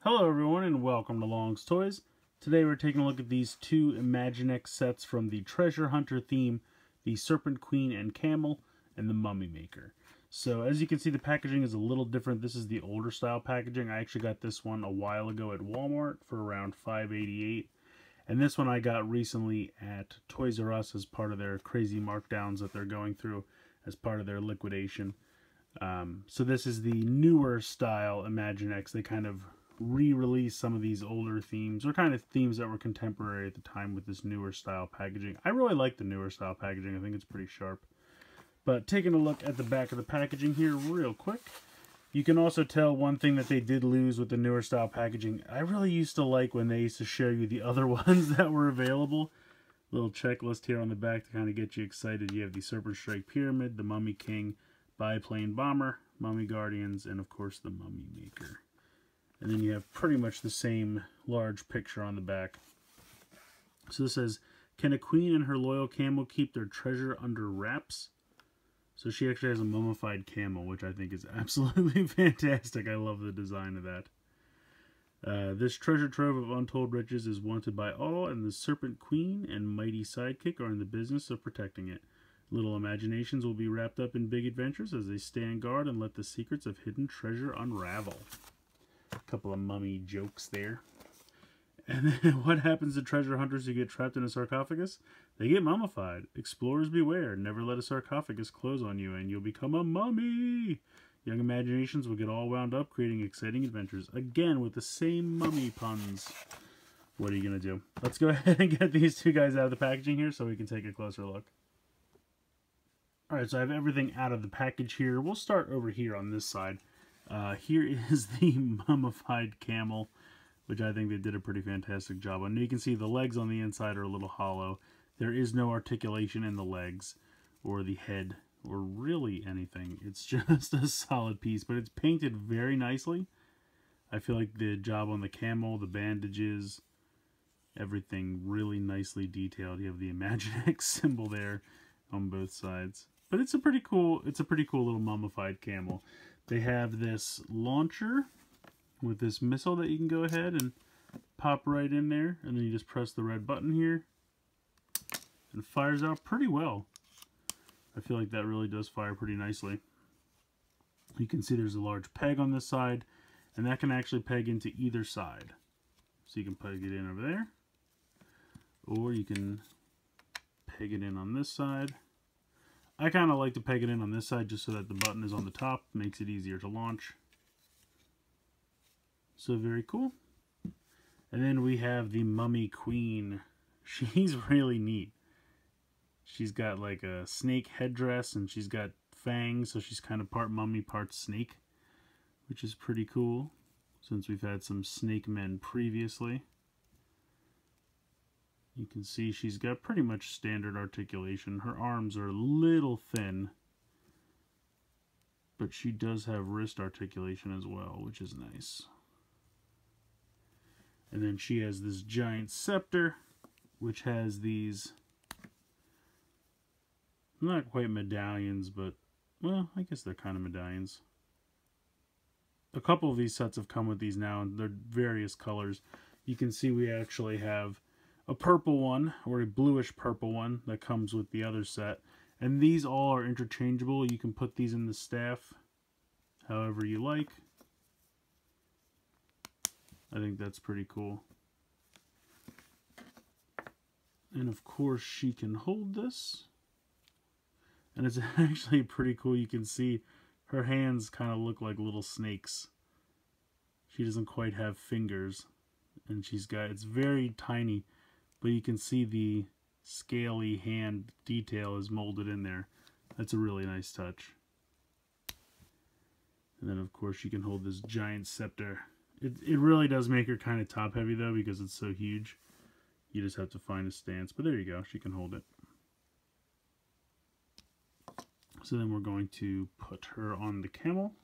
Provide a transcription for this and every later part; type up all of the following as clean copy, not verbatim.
Hello everyone and welcome to Long's Toys. Today we're taking a look at these two Imaginext sets from the Treasure Hunter theme, the Serpent, Queen, and Camel, and the Mummy Maker. So as you can see, the packaging is a little different. This is the older style packaging. I actually got this one a while ago at Walmart for around $5.88. And this one I got recently at Toys R Us as part of their crazy markdowns that they're going through as part of their liquidation. So this is the newer style Imaginext. They kind of re-release some of these older themes, or kind of themes that were contemporary at the time, with this newer style packaging. I really like the newer style packaging. I think it's pretty sharp. But taking a look at the back of the packaging here real quick, you can also tell one thing that they did lose with the newer style packaging. I really used to like when they used to show you the other ones that were available. Little checklist here on the back to kind of get you excited. You have the Serpent Strike Pyramid, the Mummy King, Biplane Bomber, Mummy Guardians, and of course the Mummy Maker. And then you have pretty much the same large picture on the back. So this says, can a queen and her loyal camel keep their treasure under wraps? So she actually has a mummified camel, which I think is absolutely fantastic. I love the design of that. This treasure trove of untold riches is wanted by all, and the Serpent Queen and mighty sidekick are in the business of protecting it. Little imaginations will be wrapped up in big adventures as they stand guard and let the secrets of hidden treasure unravel. A couple of mummy jokes there. And then what happens to treasure hunters who get trapped in a sarcophagus? They get mummified. Explorers beware. Never let a sarcophagus close on you and you'll become a mummy. Young imaginations will get all wound up, creating exciting adventures. Again, with the same mummy puns. What are you going to do? Let's go ahead and get these two guys out of the packaging here so we can take a closer look. Alright, so I have everything out of the package here. We'll start over here on this side. Here is the Mummified Camel, which I think they did a pretty fantastic job on. You can see the legs on the inside are a little hollow. There is no articulation in the legs or the head or really anything. It's just a solid piece, but it's painted very nicely. I feel like the job on the camel, the bandages, everything really nicely detailed. You have the Imaginext symbol there on both sides. But it's a pretty cool little mummified camel. They have this launcher with this missile that you can go ahead and pop right in there, and then you just press the red button here and it fires out pretty well. I feel like that really does fire pretty nicely. You can see there's a large peg on this side, and that can actually peg into either side. So you can peg it in over there, or you can peg it in on this side. I kind of like to peg it in on this side just so that the button is on the top. Makes it easier to launch. So very cool. And then we have the Mummy Queen. She's really neat. She's got like a snake headdress and she's got fangs, so she's kind of part mummy, part snake, which is pretty cool since we've had some snake men previously. You can see she's got pretty much standard articulation. Her arms are a little thin, but she does have wrist articulation as well, which is nice. And then she has this giant scepter, which has these, not quite medallions, but, well, I guess they're kind of medallions. A couple of these sets have come with these now, and they're various colors. You can see we actually have a purple one, or a bluish purple one, that comes with the other set. And these all are interchangeable. You can put these in the staff however you like. I think that's pretty cool. And of course she can hold this. And it's actually pretty cool. You can see her hands kind of look like little snakes. She doesn't quite have fingers. And it's very tiny. But you can see the scaly hand detail is molded in there. That's a really nice touch. And then of course you can hold this giant scepter. It really does make her kind of top heavy though, because it's so huge. You just have to find a stance. But there you go, she can hold it. So then we're going to put her on the camel.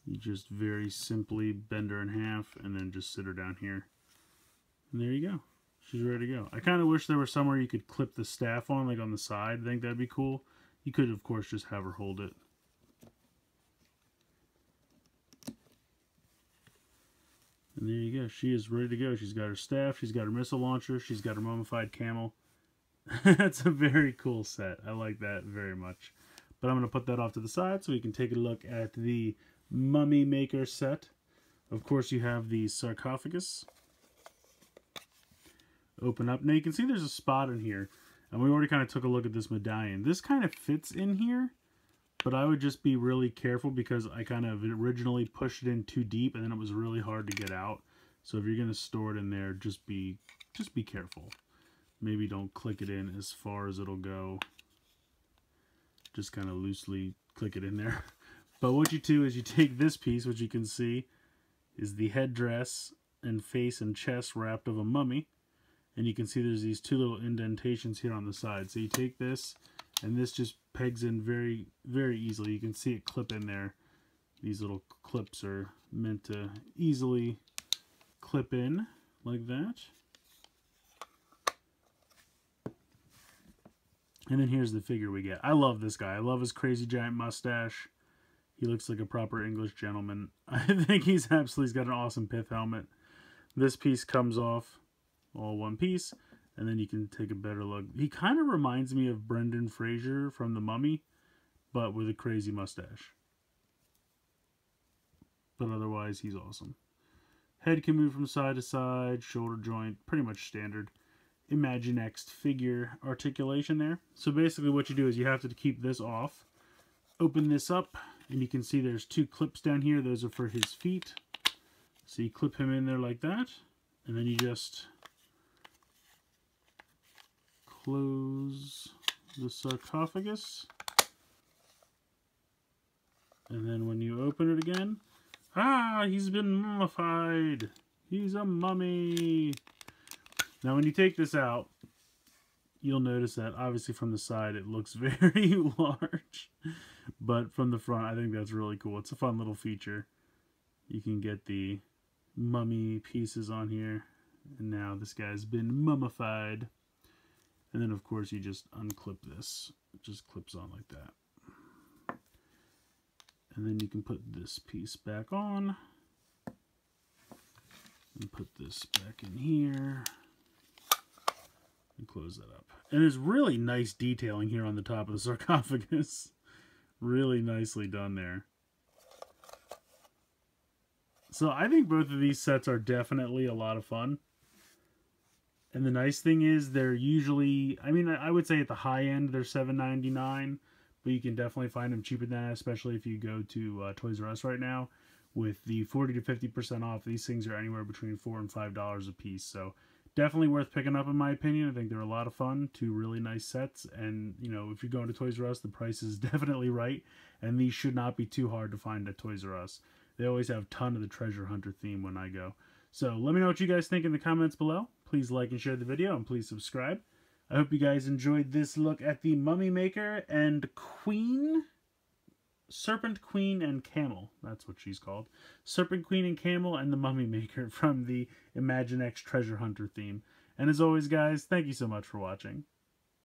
You just very simply bend her in half and then just sit her down here. And there you go. She's ready to go. I kind of wish there was somewhere you could clip the staff on, like on the side. I think that'd be cool. You could, of course, just have her hold it. And there you go. She is ready to go. She's got her staff. She's got her missile launcher. She's got her mummified camel. That's a very cool set. I like that very much. But I'm going to put that off to the side so we can take a look at the Mummy Maker set. Of course, you have the sarcophagus. Open up. Now you can see there's a spot in here. And we already kind of took a look at this medallion. This kind of fits in here. But I would just be really careful because I kind of originally pushed it in too deep and then it was really hard to get out. So if you're going to store it in there, just be careful. Maybe don't click it in as far as it'll go. Just kind of loosely click it in there. But what you do is you take this piece, which you can see is the headdress and face and chest wrapped of a mummy. And you can see there's these two little indentations here on the side. So you take this, and this just pegs in very, very easily. You can see it clip in there. These little clips are meant to easily clip in like that. And then here's the figure we get. I love this guy. I love his crazy giant mustache. He looks like a proper English gentleman. I think he's got an awesome pith helmet. This piece comes off all one piece. And then you can take a better look. He kind of reminds me of Brendan Fraser from The Mummy, but with a crazy mustache. But otherwise, he's awesome. Head can move from side to side, shoulder joint, pretty much standard Imaginext figure articulation there. So basically what you do is you have to keep this off. Open this up, and you can see there's two clips down here. Those are for his feet. So you clip him in there like that, and then you just close the sarcophagus, and then when you open it again, he's been mummified. He's a mummy. Now when you take this out, you'll notice that obviously from the side it looks very large, but from the front I think that's really cool. It's a fun little feature. You can get the mummy pieces on here, and now this guy's been mummified. And then, of course, you just unclip this. It just clips on like that. And then you can put this piece back on. And put this back in here. And close that up. And there's really nice detailing here on the top of the sarcophagus. Really nicely done there. So I think both of these sets are definitely a lot of fun. And the nice thing is they're usually, I mean, I would say at the high end they're $7.99, but you can definitely find them cheaper than that, especially if you go to Toys R Us right now. With the 40 to 50% off, these things are anywhere between $4 and $5 a piece. So definitely worth picking up in my opinion. I think they're a lot of fun, two really nice sets. And, you know, if you're going to Toys R Us, the price is definitely right. And these should not be too hard to find at Toys R Us. They always have a ton of the treasure hunter theme when I go. So let me know what you guys think in the comments below. Please like and share the video, and please subscribe. I hope you guys enjoyed this look at the Mummy Maker and Queen? Serpent, Queen, and Camel. That's what she's called. Serpent, Queen, and Camel, and the Mummy Maker from the Imaginext Treasure Hunter theme. And as always, guys, thank you so much for watching.